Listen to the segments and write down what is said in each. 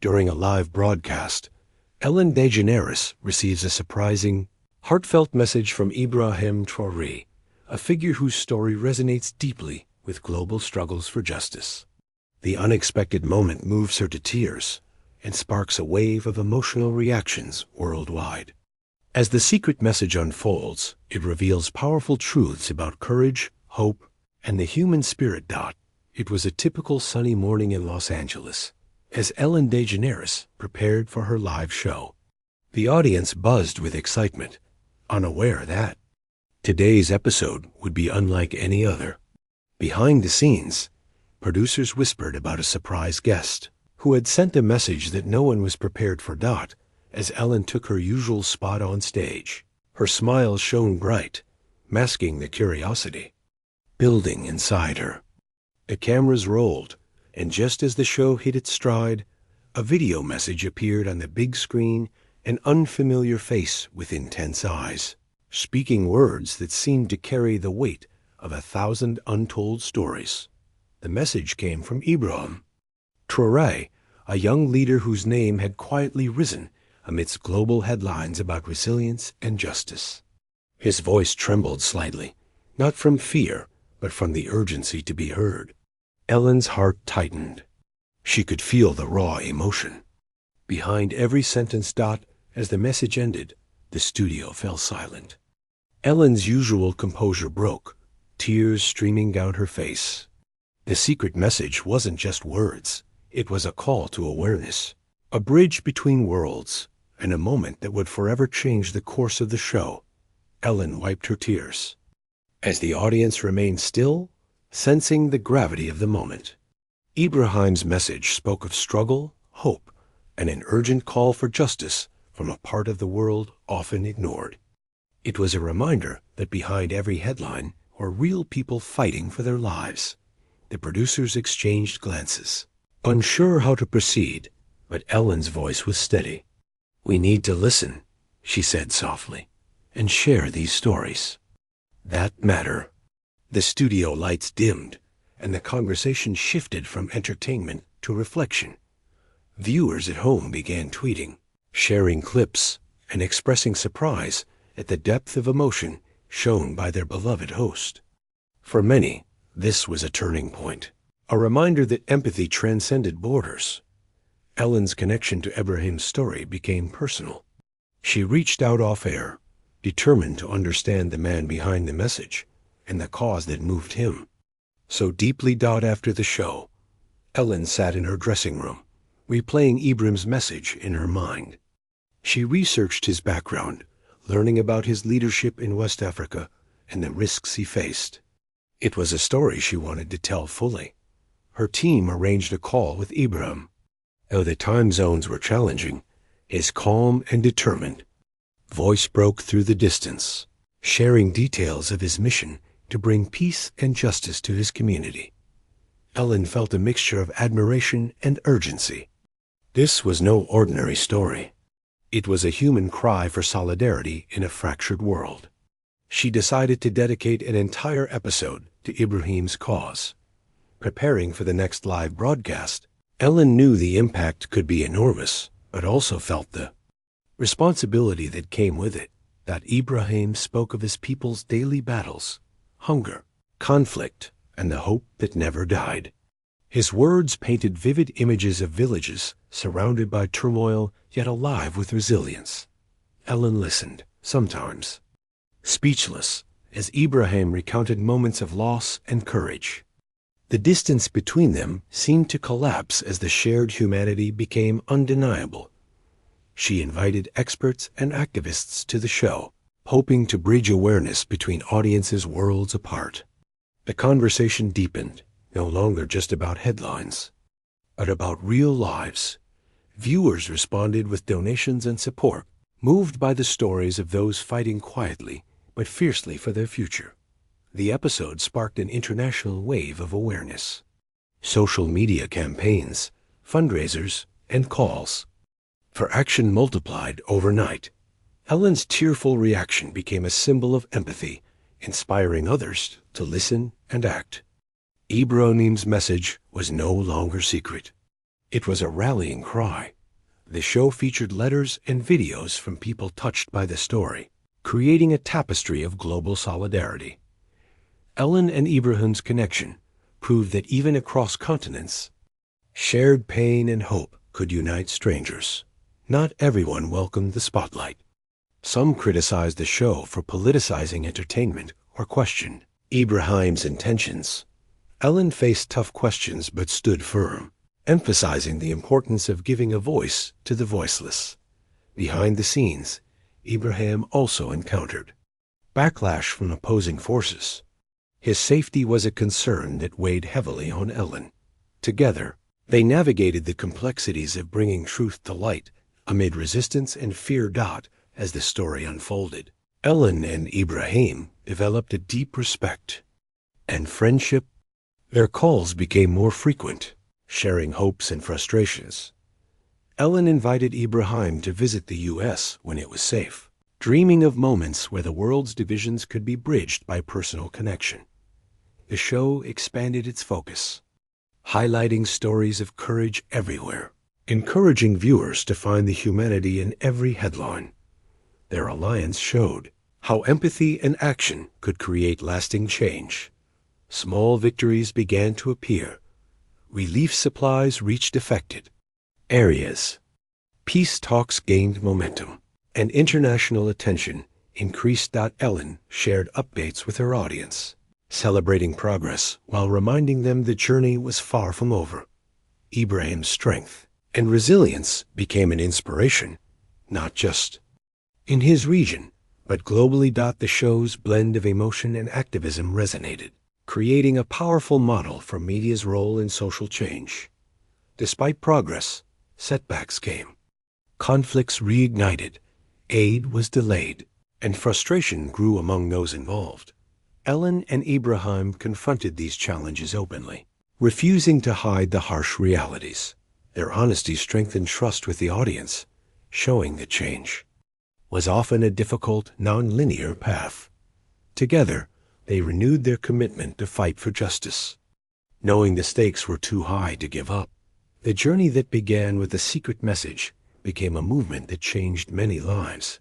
During a live broadcast, Ellen DeGeneres receives a surprising, heartfelt message from Ibrahim Traoré, a figure whose story resonates deeply with global struggles for justice. The unexpected moment moves her to tears and sparks a wave of emotional reactions worldwide. As the secret message unfolds, it reveals powerful truths about courage, hope, and the human spirit. It was a typical sunny morning in Los Angeles, as Ellen DeGeneres prepared for her live show. The audience buzzed with excitement, unaware that today's episode would be unlike any other. Behind the scenes, producers whispered about a surprise guest who had sent a message that no one was prepared for. As Ellen took her usual spot on stage, her smile shone bright, masking the curiosity building inside her. The cameras rolled, and just as the show hit its stride, a video message appeared on the big screen, an unfamiliar face with intense eyes, speaking words that seemed to carry the weight of 1,000 untold stories. The message came from Ibrahim Traoré, a young leader whose name had quietly risen amidst global headlines about resilience and justice. His voice trembled slightly, not from fear, but from the urgency to be heard. Ellen's heart tightened. She could feel the raw emotion behind every sentence. As the message ended, the studio fell silent. Ellen's usual composure broke, tears streaming down her face. The secret message wasn't just words. It was a call to awareness, a bridge between worlds, and a moment that would forever change the course of the show. Ellen wiped her tears. As the audience remained still, sensing the gravity of the moment, Ibrahim's message spoke of struggle, hope, and an urgent call for justice from a part of the world often ignored. It was a reminder that behind every headline were real people fighting for their lives. The producers exchanged glances, unsure how to proceed, but Ellen's voice was steady. "We need to listen," she said softly, "and share these stories that matter." The studio lights dimmed, and the conversation shifted from entertainment to reflection. Viewers at home began tweeting, sharing clips, and expressing surprise at the depth of emotion shown by their beloved host. For many, this was a turning point, a reminder that empathy transcended borders. Ellen's connection to Ibrahim's story became personal. She reached out off-air, determined to understand the man behind the message and the cause that moved him so deeply. After the show, Ellen sat in her dressing room, replaying Ibrahim's message in her mind. She researched his background, learning about his leadership in West Africa and the risks he faced. It was a story she wanted to tell fully. Her team arranged a call with Ibrahim. Though the time zones were challenging, his calm and determined voice broke through the distance, sharing details of his mission to bring peace and justice to his community. Ellen felt a mixture of admiration and urgency. This was no ordinary story. It was a human cry for solidarity in a fractured world. She decided to dedicate an entire episode to Ibrahim's cause. Preparing for the next live broadcast, Ellen knew the impact could be enormous, but also felt the responsibility that came with it. That Ibrahim spoke of his people's daily battles, hunger, conflict, and the hope that never died. His words painted vivid images of villages surrounded by turmoil yet alive with resilience. Ellen listened, sometimes speechless, as Ibrahim recounted moments of loss and courage. The distance between them seemed to collapse as the shared humanity became undeniable. She invited experts and activists to the show, hoping to bridge awareness between audiences worlds apart. The conversation deepened, no longer just about headlines, but about real lives. Viewers responded with donations and support, moved by the stories of those fighting quietly but fiercely for their future. The episode sparked an international wave of awareness. Social media campaigns, fundraisers, and calls for action multiplied overnight. Ellen's tearful reaction became a symbol of empathy, inspiring others to listen and act. Ibrahim's message was no longer secret. It was a rallying cry. The show featured letters and videos from people touched by the story, creating a tapestry of global solidarity. Ellen and Ibrahim's connection proved that even across continents, shared pain and hope could unite strangers. Not everyone welcomed the spotlight. Some criticized the show for politicizing entertainment or questioned Ibrahim's intentions. Ellen faced tough questions but stood firm, emphasizing the importance of giving a voice to the voiceless. Behind the scenes, Ibrahim also encountered backlash from opposing forces. His safety was a concern that weighed heavily on Ellen. Together, they navigated the complexities of bringing truth to light amid resistance and fear. As the story unfolded, Ellen and Ibrahim developed a deep respect and friendship. Their calls became more frequent, sharing hopes and frustrations. Ellen invited Ibrahim to visit the U.S. when it was safe, dreaming of moments where the world's divisions could be bridged by personal connection. The show expanded its focus, highlighting stories of courage everywhere, encouraging viewers to find the humanity in every headline. Their alliance showed how empathy and action could create lasting change. Small victories began to appear. Relief supplies reached affected areas. Peace talks gained momentum, and international attention increased. Ellen shared updates with her audience, celebrating progress while reminding them the journey was far from over. Ibrahim's strength and resilience became an inspiration, not just in his region, but globally. The show's blend of emotion and activism resonated, creating a powerful model for media's role in social change. Despite progress, setbacks came. Conflicts reignited, aid was delayed, and frustration grew among those involved. Ellen and Ibrahim confronted these challenges openly, refusing to hide the harsh realities. Their honesty strengthened trust with the audience, showing that change was often a difficult, non-linear path. Together, they renewed their commitment to fight for justice, knowing the stakes were too high to give up. The journey that began with a secret message became a movement that changed many lives.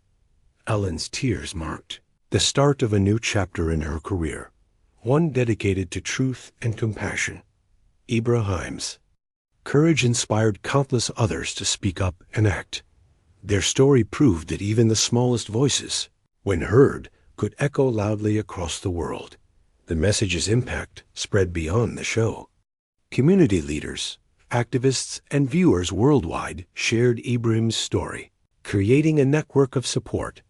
Ellen's tears marked the start of a new chapter in her career, one dedicated to truth and compassion. Ibrahim's courage inspired countless others to speak up and act. Their story proved that even the smallest voices, when heard, could echo loudly across the world. The message's impact spread beyond the show. Community leaders, activists, and viewers worldwide shared Ibrahim's story, creating a network of support.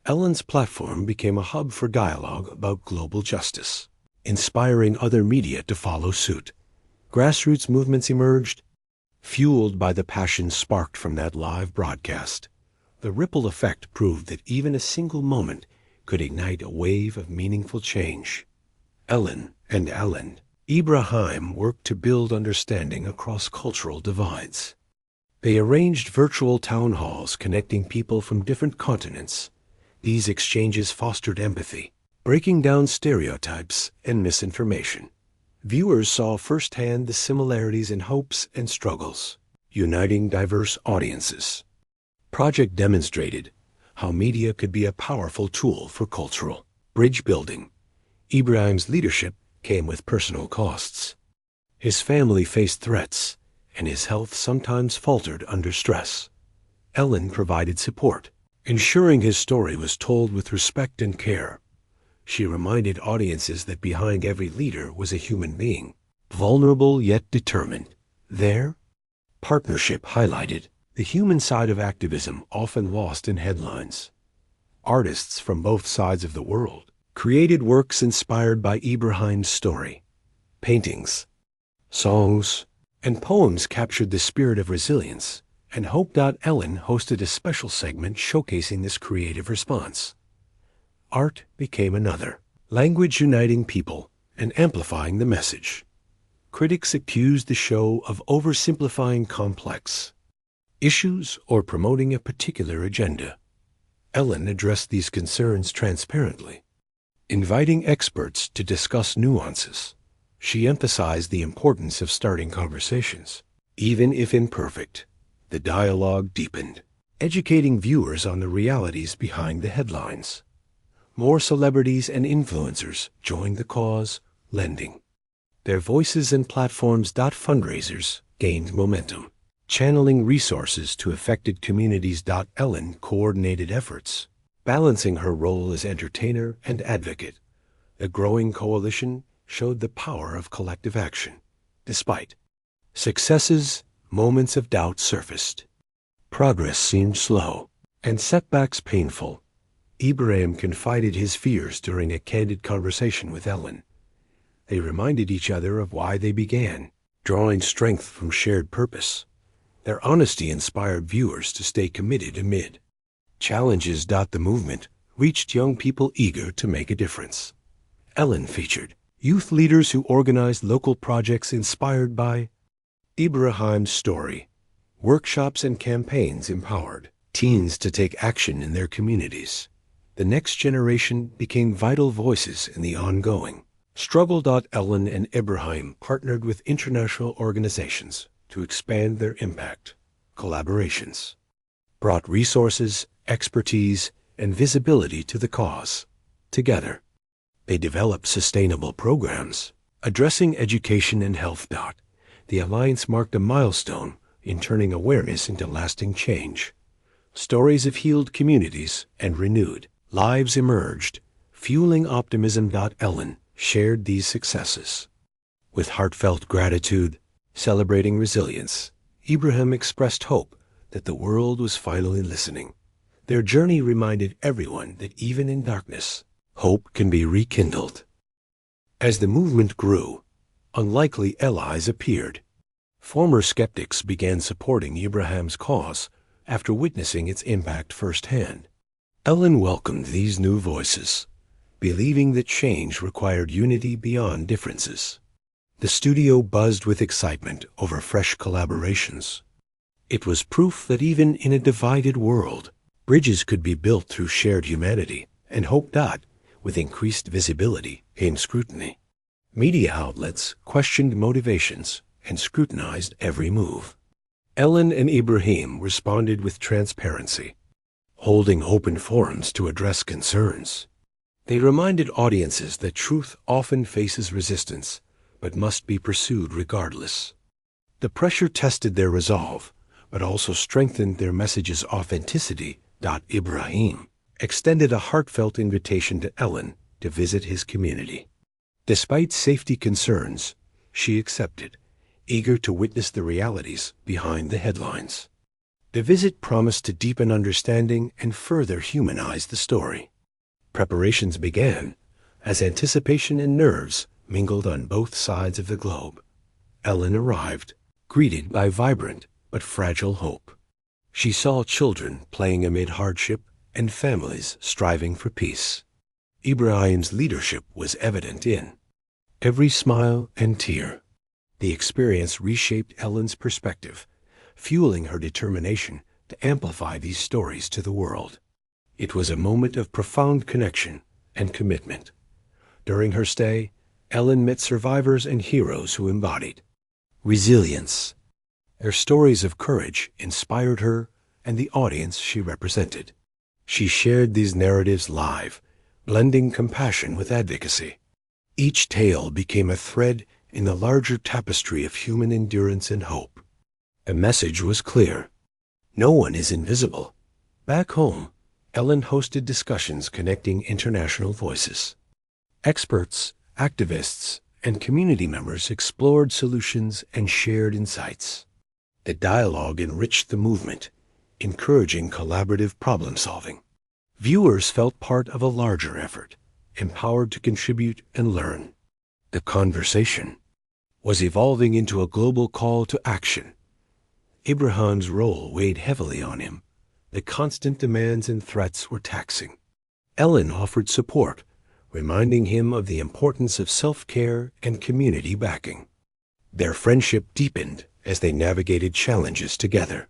Ellen's platform became a hub for dialogue about global justice, inspiring other media to follow suit. Grassroots movements emerged, fueled by the passion sparked from that live broadcast. The ripple effect proved that even a single moment could ignite a wave of meaningful change. Ellen and Ibrahim worked to build understanding across cultural divides. They arranged virtual town halls connecting people from different continents. These exchanges fostered empathy, breaking down stereotypes and misinformation. Viewers saw firsthand the similarities in hopes and struggles, uniting diverse audiences. Project demonstrated how media could be a powerful tool for cultural bridge building. Ibrahim's leadership came with personal costs. His family faced threats, and his health sometimes faltered under stress. Ellen provided support, ensuring his story was told with respect and care. She reminded audiences that behind every leader was a human being, vulnerable yet determined. Their partnership highlighted the human side of activism often lost in headlines. Artists from both sides of the world created works inspired by Ibrahim's story. Paintings, songs, and poems captured the spirit of resilience and hope. Ellen hosted a special segment showcasing this creative response. Art became another language uniting people and amplifying the message. Critics accused the show of oversimplifying complex issues or promoting a particular agenda. Ellen addressed these concerns transparently, inviting experts to discuss nuances. She emphasized the importance of starting conversations Even if imperfect, the dialogue deepened, educating viewers on the realities behind the headlines. More celebrities and influencers joined the cause, lending their voices and platforms. Fundraisers gained momentum, channeling resources to affected communities. Ellen coordinated efforts, balancing her role as entertainer and advocate. A growing coalition showed the power of collective action. Despite successes, moments of doubt surfaced. Progress seemed slow, and setbacks painful. Ibrahim confided his fears during a candid conversation with Ellen. They reminded each other of why they began, drawing strength from shared purpose. Their honesty inspired viewers to stay committed amid challenges. The movement reached young people eager to make a difference. Ellen featured youth leaders who organized local projects inspired by Ibrahim's story. Workshops and campaigns empowered teens to take action in their communities. The next generation became vital voices in the ongoing struggle. Ellen and Ibrahim partnered with international organizations to expand their impact. Collaborations brought resources, expertise, and visibility to the cause. Together, they developed sustainable programs addressing education and health. The alliance marked a milestone in turning awareness into lasting change. Stories of healed communities and renewed lives emerged, fueling optimism. Ellen shared these successes with heartfelt gratitude, celebrating resilience. Ibrahim expressed hope that the world was finally listening. Their journey reminded everyone that even in darkness, hope can be rekindled. As the movement grew, unlikely allies appeared. Former skeptics began supporting Ibrahim's cause after witnessing its impact firsthand. Ellen welcomed these new voices, believing that change required unity beyond differences. The studio buzzed with excitement over fresh collaborations. It was proof that even in a divided world, bridges could be built through shared humanity and hope. With increased visibility came scrutiny. Media outlets questioned motivations and scrutinized every move. Ellen and Ibrahim responded with transparency, holding open forums to address concerns. They reminded audiences that truth often faces resistance, but must be pursued regardless. The pressure tested their resolve, but also strengthened their message's authenticity. Ibrahim extended a heartfelt invitation to Ellen to visit his community. Despite safety concerns, she accepted, eager to witness the realities behind the headlines. The visit promised to deepen understanding and further humanize the story. Preparations began as anticipation and nerves mingled on both sides of the globe. Ellen arrived, greeted by vibrant but fragile hope. She saw children playing amid hardship and families striving for peace. Ibrahim's leadership was evident in every smile and tear. The experience reshaped Ellen's perspective, fueling her determination to amplify these stories to the world. It was a moment of profound connection and commitment. During her stay, Ellen met survivors and heroes who embodied resilience. Their stories of courage inspired her and the audience she represented. She shared these narratives live, blending compassion with advocacy. Each tale became a thread in the larger tapestry of human endurance and hope. The message was clear: no one is invisible. Back home, Ellen hosted discussions connecting international voices. Experts, activists, and community members explored solutions and shared insights. The dialogue enriched the movement, encouraging collaborative problem-solving. Viewers felt part of a larger effort, empowered to contribute and learn. The conversation was evolving into a global call to action. Ibrahim's role weighed heavily on him. The constant demands and threats were taxing. Ellen offered support, reminding him of the importance of self-care and community backing. Their friendship deepened as they navigated challenges together.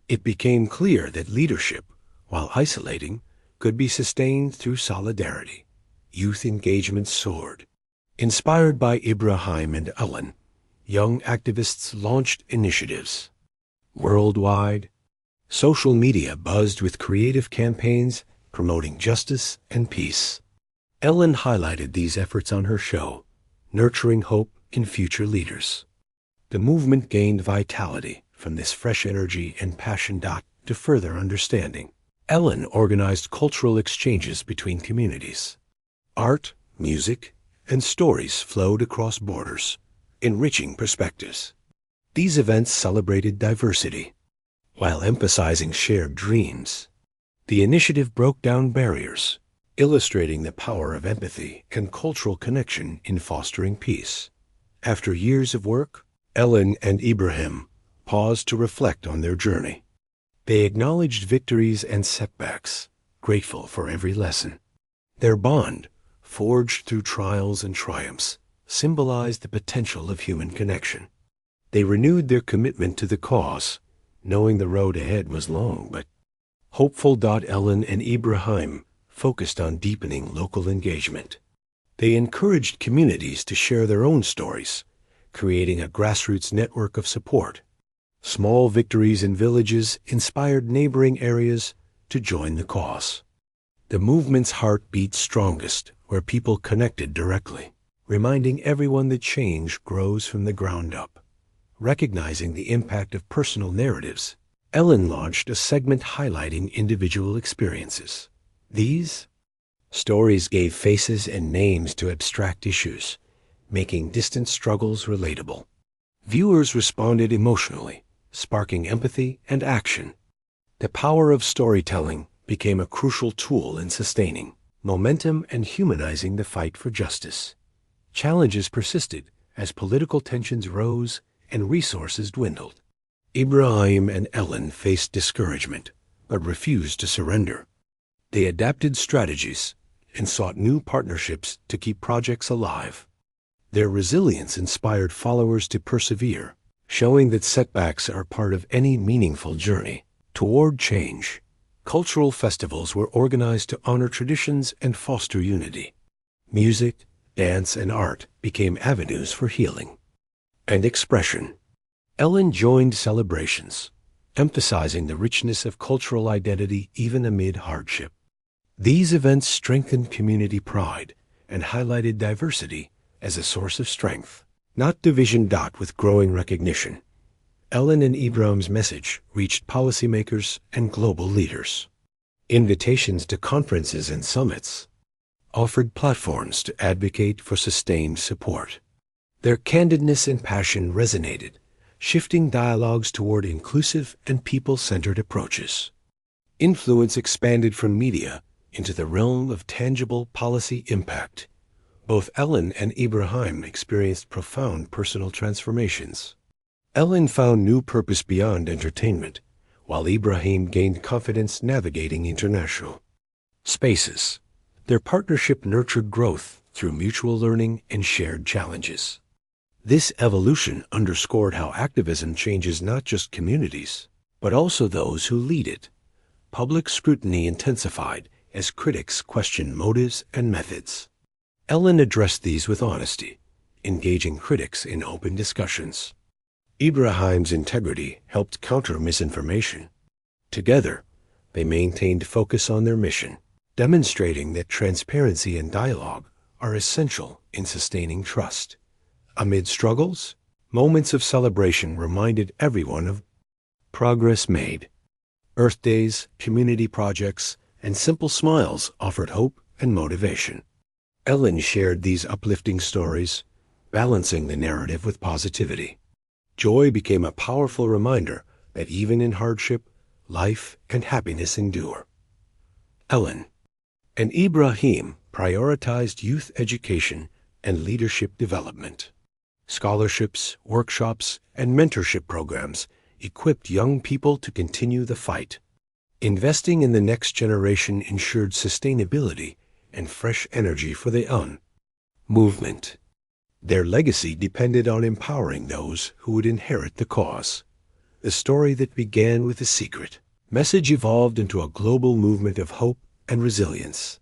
It became clear that leadership, while isolating, could be sustained through solidarity. Youth engagement soared. Inspired by Ibrahim and Ellen, young activists launched initiatives. Worldwide, social media buzzed with creative campaigns promoting justice and peace. Ellen highlighted these efforts on her show, nurturing hope in future leaders. The movement gained vitality from this fresh energy and passion. To further understanding, Ellen organized cultural exchanges between communities. Art, music, and stories flowed across borders, enriching perspectives. These events celebrated diversity, while emphasizing shared dreams. The initiative broke down barriers, illustrating the power of empathy and cultural connection in fostering peace. After years of work, Ellen and Ibrahim paused to reflect on their journey. They acknowledged victories and setbacks, grateful for every lesson. Their bond, forged through trials and triumphs, symbolized the potential of human connection. They renewed their commitment to the cause, knowing the road ahead was long but hopeful. Ellen and Ibrahim focused on deepening local engagement. They encouraged communities to share their own stories, creating a grassroots network of support. Small victories in villages inspired neighboring areas to join the cause. The movement's heart beat strongest where people connected directly, reminding everyone that change grows from the ground up. Recognizing the impact of personal narratives, Ellen launched a segment highlighting individual experiences. These stories gave faces and names to abstract issues, making distant struggles relatable. Viewers responded emotionally, sparking empathy and action. The power of storytelling became a crucial tool in sustaining momentum and humanizing the fight for justice. Challenges persisted as political tensions rose and resources dwindled. Ibrahim and Ellen faced discouragement, but refused to surrender. They adapted strategies and sought new partnerships to keep projects alive. Their resilience inspired followers to persevere, showing that setbacks are part of any meaningful journey toward change. Cultural festivals were organized to honor traditions and foster unity. Music, dance, and art became avenues for healing and expression. Ellen joined celebrations, emphasizing the richness of cultural identity even amid hardship. These events strengthened community pride and highlighted diversity as a source of strength, not division. With growing recognition, Ellen and Ibrahim's message reached policymakers and global leaders. Invitations to conferences and summits offered platforms to advocate for sustained support. Their candidness and passion resonated, shifting dialogues toward inclusive and people-centered approaches. Influence expanded from media into the realm of tangible policy impact. Both Ellen and Ibrahim experienced profound personal transformations. Ellen found new purpose beyond entertainment, while Ibrahim gained confidence navigating international spaces. Their partnership nurtured growth through mutual learning and shared challenges. This evolution underscored how activism changes not just communities, but also those who lead it. Public scrutiny intensified as critics questioned motives and methods. Ellen addressed these with honesty, engaging critics in open discussions. Ibrahim's integrity helped counter misinformation. Together, they maintained focus on their mission, demonstrating that transparency and dialogue are essential in sustaining trust. Amid struggles, moments of celebration reminded everyone of progress made. Earth Days, community projects, and simple smiles offered hope and motivation. Ellen shared these uplifting stories, balancing the narrative with positivity. Joy became a powerful reminder that even in hardship, life and happiness endure. Ellen and Ibrahim prioritized youth education and leadership development. Scholarships, workshops, and mentorship programs equipped young people to continue the fight. Investing in the next generation ensured sustainability and fresh energy for the movement. Their legacy depended on empowering those who would inherit the cause. The story that began with a secret message evolved into a global movement of hope and resilience.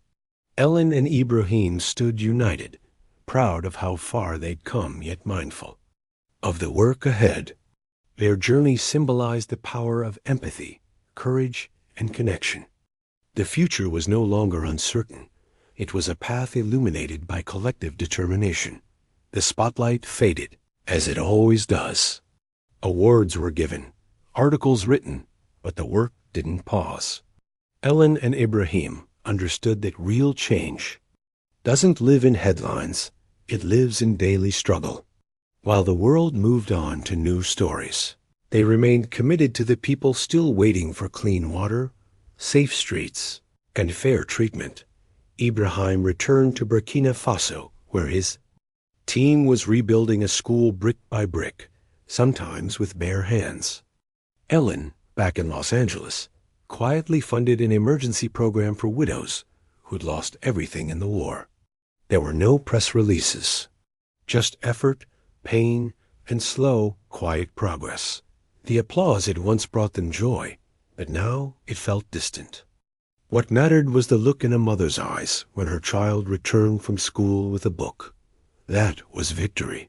Ellen and Ibrahim stood united, proud of how far they'd come yet mindful of the work ahead. Their journey symbolized the power of empathy, courage, and connection. The future was no longer uncertain. It was a path illuminated by collective determination. The spotlight faded, as it always does. Awards were given, articles written, but the work didn't pause. Ellen and Ibrahim understood that real change doesn't live in headlines, it lives in daily struggle. While the world moved on to new stories, they remained committed to the people still waiting for clean water, safe streets, and fair treatment. Ibrahim returned to Burkina Faso, where his team was rebuilding a school brick by brick, sometimes with bare hands. Ellen, back in Los Angeles, quietly funded an emergency program for widows who'd lost everything in the war. There were no press releases, just effort, pain, and slow, quiet progress. The applause had once brought them joy, but now it felt distant. What mattered was the look in a mother's eyes when her child returned from school with a book. That was victory.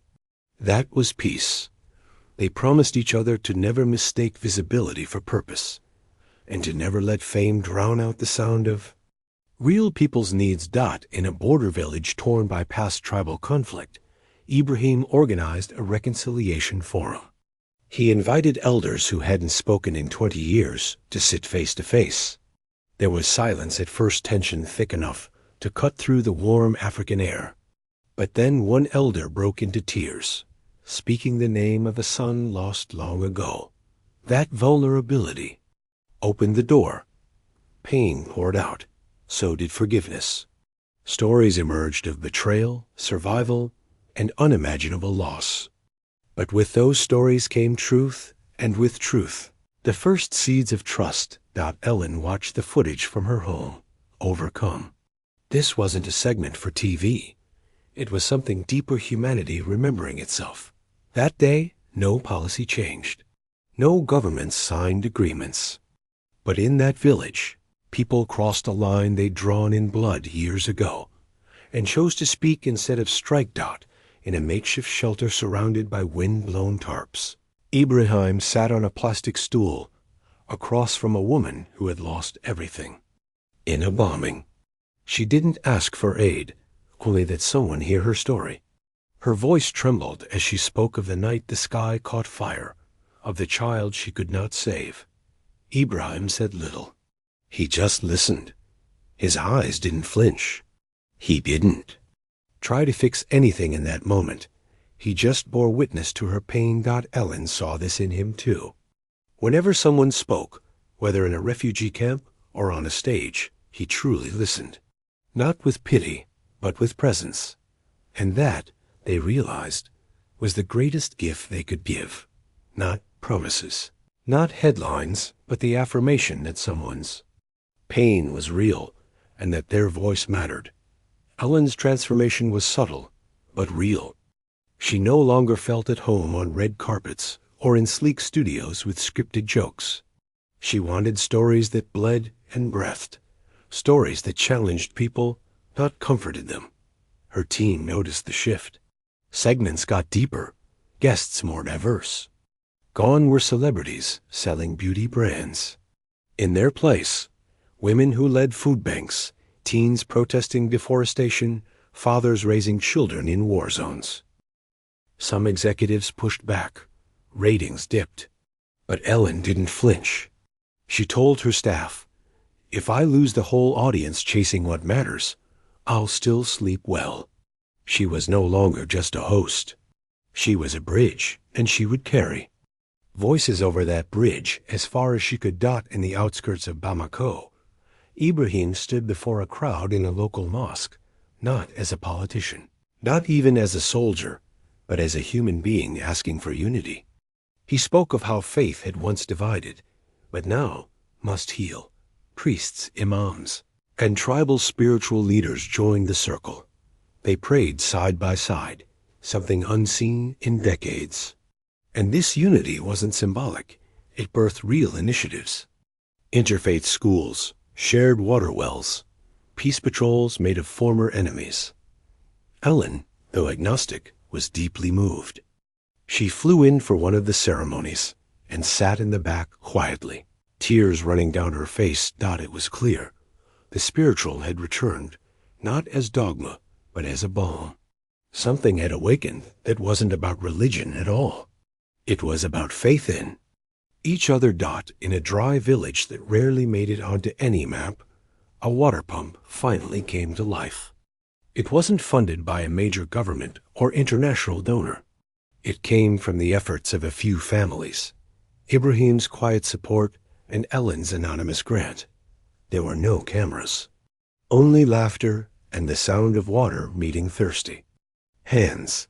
That was peace. They promised each other to never mistake visibility for purpose, and to never let fame drown out the sound of real people's needs. In a border village torn by past tribal conflict, Ibrahim organized a reconciliation forum. He invited elders who hadn't spoken in 20 years to sit face to face. There was silence at first, tension thick enough to cut through the warm African air. But then one elder broke into tears, speaking the name of a son lost long ago. That vulnerability opened the door. Pain poured out. So did forgiveness. Stories emerged of betrayal, survival, and unimaginable loss. But with those stories came truth, and with truth, the first seeds of trust. Ellen watched the footage from her home, overcome. This wasn't a segment for TV. It was something deeper, humanity remembering itself. That day, no policy changed. No governments signed agreements. But in that village, people crossed a line they'd drawn in blood years ago, and chose to speak instead of strike. In a makeshift shelter surrounded by wind-blown tarps, Ibrahim sat on a plastic stool across from a woman who had lost everything in a bombing. She didn't ask for aid, only that someone hear her story. Her voice trembled as she spoke of the night the sky caught fire, of the child she could not save. Ibrahim said little. He just listened. His eyes didn't flinch. He didn't try to fix anything in that moment. He just bore witness to her pain. Ellen saw this in him too. Whenever someone spoke, whether in a refugee camp or on a stage, he truly listened. Not with pity, but with presence. And that, they realized, was the greatest gift they could give. Not promises, not headlines, but the affirmation that someone's pain was real and that their voice mattered. Ellen's transformation was subtle, but real. She no longer felt at home on red carpets or in sleek studios with scripted jokes. She wanted stories that bled and breathed, stories that challenged people, not comforted them. Her team noticed the shift. Segments got deeper, guests more diverse. Gone were celebrities selling beauty brands. In their place, women who led food banks, teens protesting deforestation, fathers raising children in war zones. Some executives pushed back. Ratings dipped. But Ellen didn't flinch. She told her staff, "If I lose the whole audience chasing what matters, I'll still sleep well." She was no longer just a host. She was a bridge, and she would carry voices over that bridge as far as she could. In the outskirts of Bamako, Ibrahim stood before a crowd in a local mosque, not as a politician, not even as a soldier, but as a human being asking for unity. He spoke of how faith had once divided, but now must heal. Priests, imams, and tribal spiritual leaders joined the circle. They prayed side by side, something unseen in decades. And this unity wasn't symbolic. It birthed real initiatives. Interfaith schools, shared water wells, peace patrols made of former enemies. Ellen, though agnostic, was deeply moved. She flew in for one of the ceremonies and sat in the back quietly, tears running down her face. It was clear. The spiritual had returned, not as dogma, but as a balm. Something had awakened that wasn't about religion at all. It was about faith in each other. In a dry village that rarely made it onto any map, a water pump finally came to life. It wasn't funded by a major government or international donor. It came from the efforts of a few families, Ibrahim's quiet support and Ellen's anonymous grant. There were no cameras, only laughter and the sound of water meeting thirsty hands.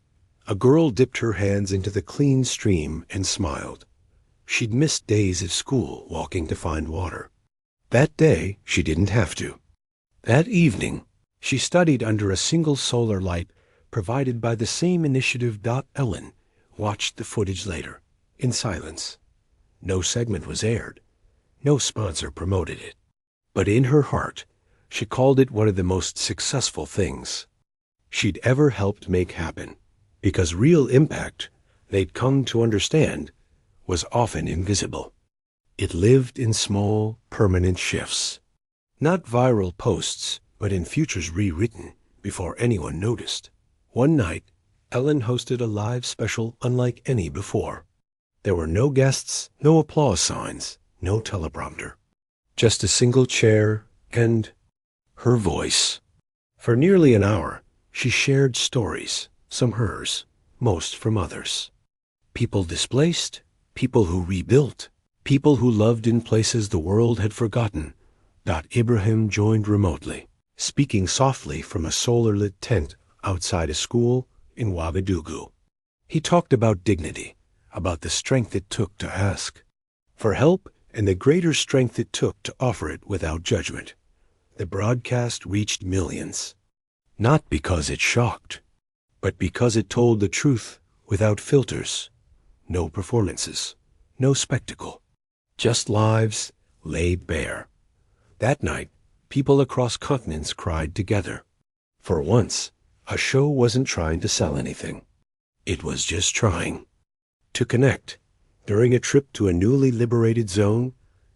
A girl dipped her hands into the clean stream and smiled. She'd missed days at school walking to find water. That day, she didn't have to. That evening, she studied under a single solar light provided by the same initiative. Ellen watched the footage later, in silence. No segment was aired. No sponsor promoted it. But in her heart, she called it one of the most successful things she'd ever helped make happen, because real impact, they'd come to understand, was often invisible. It lived in small, permanent shifts. Not viral posts, but in futures rewritten before anyone noticed. One night, Ellen hosted a live special unlike any before. There were no guests, no applause signs, no teleprompter. Just a single chair and her voice. For nearly an hour, she shared stories, some hers, most from others. People displaced, people who rebuilt, people who loved in places the world had forgotten. Ibrahim joined remotely, speaking softly from a solar-lit tent outside a school in Ouagadougou. He talked about dignity, about the strength it took to ask for help and the greater strength it took to offer it without judgment. The broadcast reached millions, not because it shocked, but because it told the truth without filters. No performances, no spectacle, just lives laid bare. That night, people across continents cried together. For once, a show wasn't trying to sell anything. It was just trying to connect. During a trip to a newly liberated zone,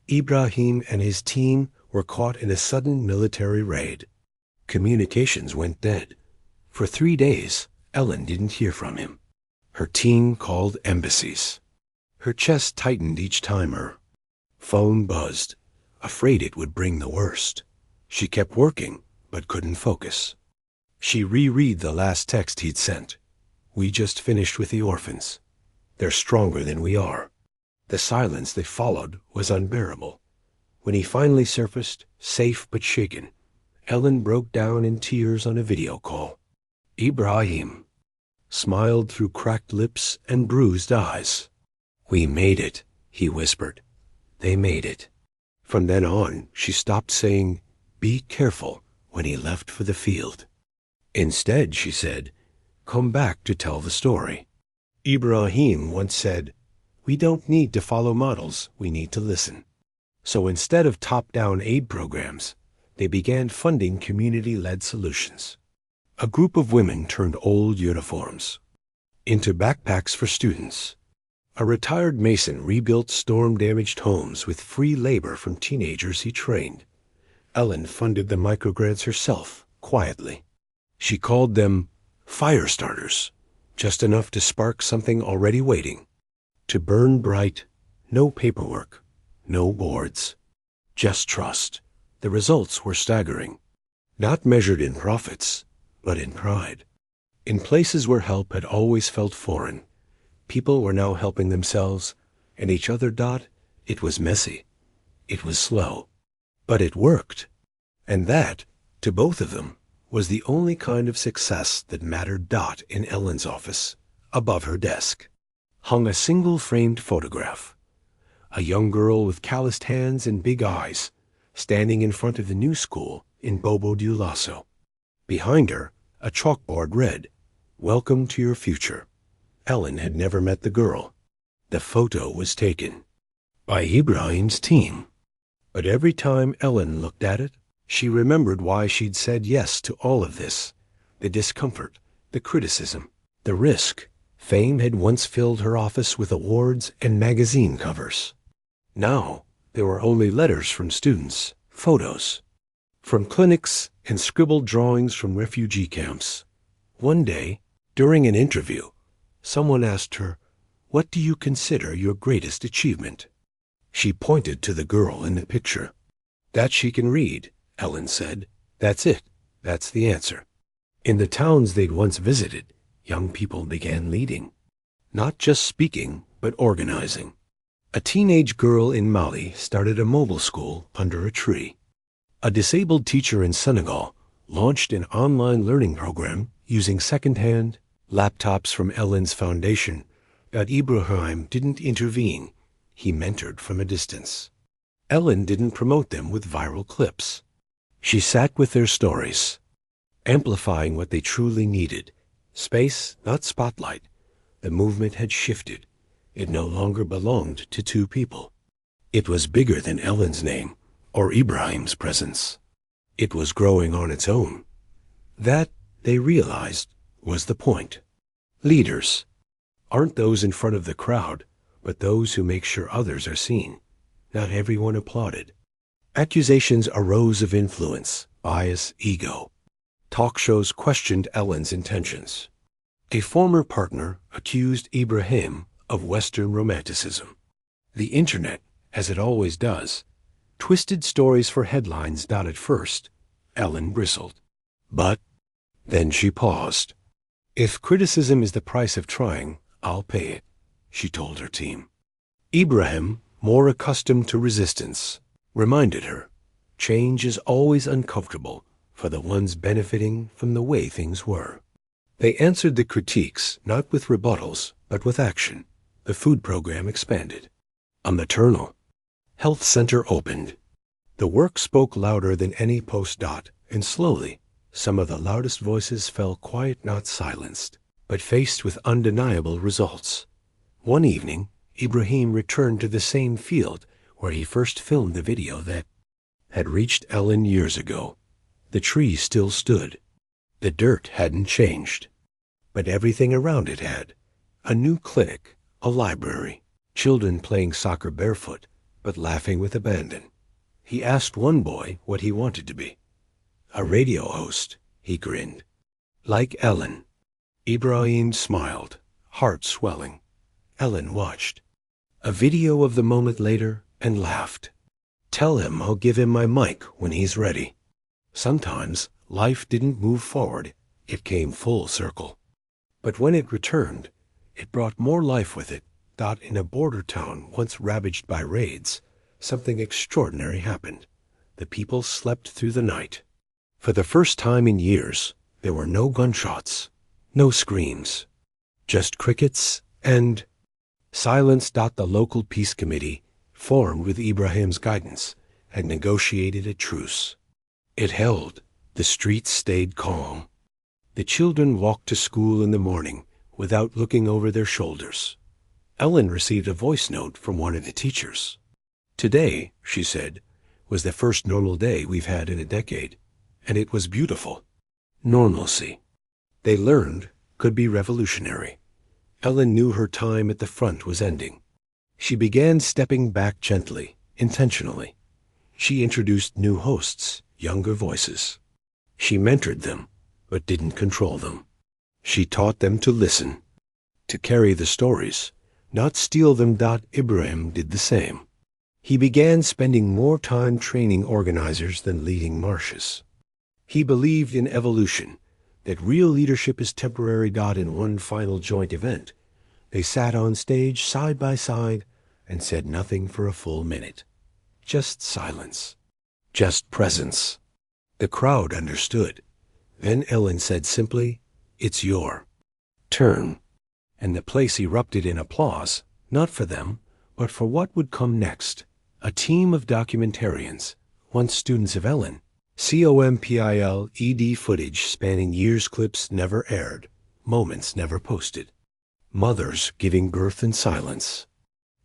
Ibrahim and his team were caught in a sudden military raid. Communications went dead. For 3 days, Ellen didn't hear from him. Her team called embassies. Her chest tightened each time her phone buzzed, afraid it would bring the worst. She kept working, but couldn't focus. She reread the last text he'd sent. "We just finished with the orphans. They're stronger than we are." The silence that followed was unbearable. When he finally surfaced, safe but shaken, Ellen broke down in tears on a video call. Ibrahim smiled through cracked lips and bruised eyes. "We made it," he whispered. "They made it." From then on, she stopped saying, "Be careful," when he left for the field. Instead, she said, "Come back to tell the story." Ibrahim once said, "We don't need to follow models, we need to listen." So instead of top-down aid programs, they began funding community-led solutions. A group of women turned old uniforms into backpacks for students. A retired mason rebuilt storm-damaged homes with free labor from teenagers he trained. Ellen funded the microgrants herself, quietly. She called them fire starters, just enough to spark something already waiting. To burn bright, no paperwork, no boards, just trust. The results were staggering, not measured in profits, but in pride. In places where help had always felt foreign, people were now helping themselves and each other. It was messy. It was slow. But it worked. And that, to both of them, was the only kind of success that mattered. In Ellen's office, above her desk, hung a single framed photograph. A young girl with calloused hands and big eyes, standing in front of the new school in Bobo Dioulasso. Behind her, a chalkboard read, "Welcome to your future." Ellen had never met the girl. The photo was taken by Ibrahim's team. But every time Ellen looked at it, she remembered why she'd said yes to all of this. The discomfort, the criticism, the risk. Fame had once filled her office with awards and magazine covers. Now, there were only letters from students, photos from clinics, and scribbled drawings from refugee camps. One day, during an interview, someone asked her, "What do you consider your greatest achievement?" She pointed to the girl in the picture. "That she can read," Ellen said. "That's it. That's the answer." In the towns they'd once visited, young people began leading. Not just speaking, but organizing. A teenage girl in Mali started a mobile school under a tree. A disabled teacher in Senegal launched an online learning program using second-hand laptops from Ellen's foundation. But Ibrahim didn't intervene. He mentored from a distance. Ellen didn't promote them with viral clips. She sat with their stories, amplifying what they truly needed. Space, not spotlight. The movement had shifted. It no longer belonged to two people. It was bigger than Ellen's name or Ibrahim's presence. It was growing on its own. That, they realized, was the point. Leaders aren't those in front of the crowd, but those who make sure others are seen. Not everyone applauded. Accusations arose of influence, bias, ego. Talk shows questioned Ellen's intentions. A former partner accused Ibrahim of Western romanticism. The internet, as it always does, twisted stories for headlines. At first, Ellen bristled. But then she paused. "If criticism is the price of trying, I'll pay it," she told her team. Ibrahim, more accustomed to resistance, reminded her, change is always uncomfortable for the ones benefiting from the way things were. They answered the critiques not with rebuttals, but with action. The food program expanded. A maternal health center opened. The work spoke louder than any post. And slowly, some of the loudest voices fell quiet, not silenced, but faced with undeniable results. One evening, Ibrahim returned to the same field where he first filmed the video that had reached Ellen years ago. The tree still stood. The dirt hadn't changed, but everything around it had. A new clinic, a library, children playing soccer barefoot, but laughing with abandon. He asked one boy what he wanted to be. "A radio host," he grinned. "Like Ellen." Ibrahim smiled, heart swelling. Ellen watched. A video of the moment later and laughed. "Tell him I'll give him my mic when he's ready." Sometimes life didn't move forward, it came full circle. But when it returned, it brought more life with it. In a border town once ravaged by raids, something extraordinary happened. The people slept through the night. For the first time in years, there were no gunshots, no screams, just crickets and silence. The local peace committee, formed with Ibrahim's guidance, had negotiated a truce. It held. The streets stayed calm. The children walked to school in the morning without looking over their shoulders. Ellen received a voice note from one of the teachers. "Today," she said, "was the first normal day we've had in a decade, and it was beautiful." Normalcy, they learned, could be revolutionary. Ellen knew her time at the front was ending. She began stepping back gently, intentionally. She introduced new hosts, younger voices. She mentored them, but didn't control them. She taught them to listen, to carry the stories, not steal them. Ibrahim did the same. He began spending more time training organizers than leading marches. He believed in evolution, that real leadership is temporary. In one final joint event, they sat on stage side by side and said nothing for a full minute. Just silence. Just presence. The crowd understood. Then Ellen said simply, "It's your turn." And the place erupted in applause, not for them, but for what would come next. A team of documentarians, once students of Ellen, COMPILED footage spanning years, clips never aired, moments never posted. Mothers giving birth in silence.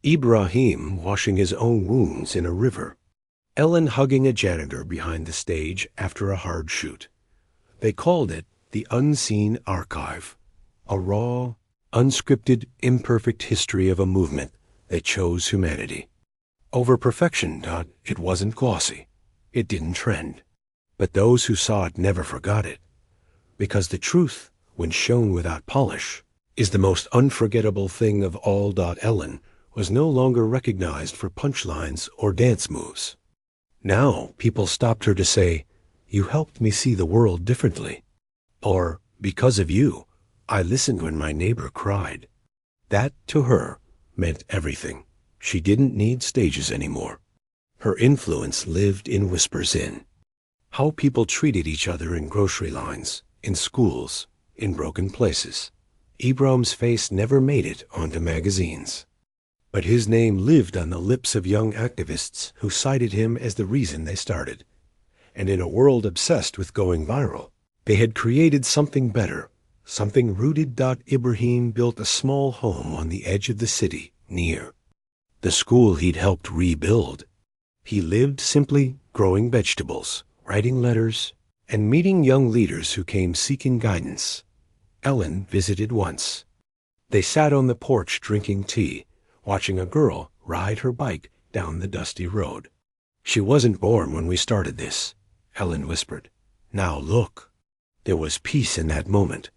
Ibrahim washing his own wounds in a river. Ellen hugging a janitor behind the stage after a hard shoot. They called it the Unseen Archive, a raw, unscripted, imperfect history of a movement that chose humanity. Over perfection, it wasn't glossy. It didn't trend. But those who saw it never forgot it. Because the truth, when shown without polish, is the most unforgettable thing of all. Ellen was no longer recognized for punchlines or dance moves. Now people stopped her to say, "You helped me see the world differently." Or, "Because of you, I listened when my neighbor cried." That, to her, meant everything. She didn't need stages anymore. Her influence lived in whispers in how people treated each other in grocery lines, in schools, in broken places. Ibrahim's face never made it onto magazines. But his name lived on the lips of young activists who cited him as the reason they started. And in a world obsessed with going viral, they had created something better, something rooted. Ibrahim built a small home on the edge of the city, near the school he'd helped rebuild. He lived simply growing vegetables, writing letters, and meeting young leaders who came seeking guidance. Ellen visited once. They sat on the porch drinking tea, watching a girl ride her bike down the dusty road. "She wasn't born when we started this," Ellen whispered. "Now look." There was peace in that moment,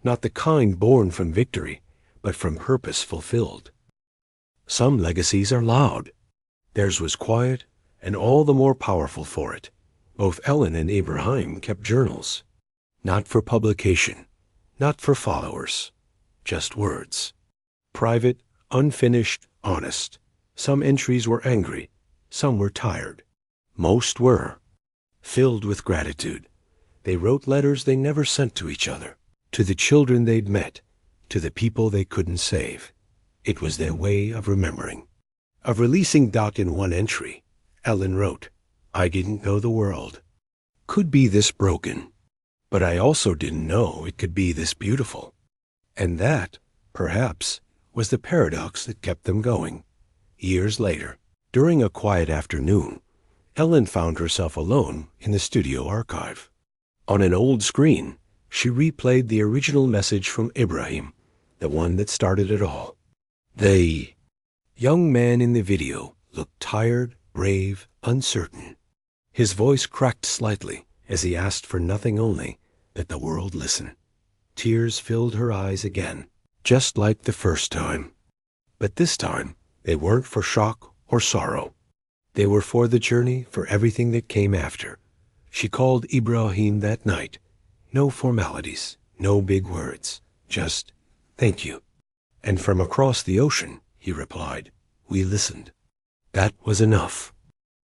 not the kind born from victory, but from purpose fulfilled. Some legacies are loud. Theirs was quiet, and all the more powerful for it. Both Ellen and Ibrahim kept journals. Not for publication, not for followers, just words. Private, unfinished, honest. Some entries were angry, some were tired. Most were filled with gratitude. They wrote letters they never sent to each other, to the children they'd met, to the people they couldn't save. It was their way of remembering, of releasing. In one entry, Ellen wrote, "I didn't know the world could be this broken, but I also didn't know it could be this beautiful." And that, perhaps, was the paradox that kept them going. Years later, during a quiet afternoon, Ellen found herself alone in the studio archive. On an old screen, she replayed the original message from Ibrahim, the one that started it all. The young man in the video looked tired, brave, uncertain. His voice cracked slightly as he asked for nothing only that the world listen. Tears filled her eyes again, just like the first time. But this time, they weren't for shock or sorrow. They were for the journey, for everything that came after. She called Ibrahim that night. No formalities, no big words, just "thank you." And from across the ocean, he replied, "We listened." That was enough.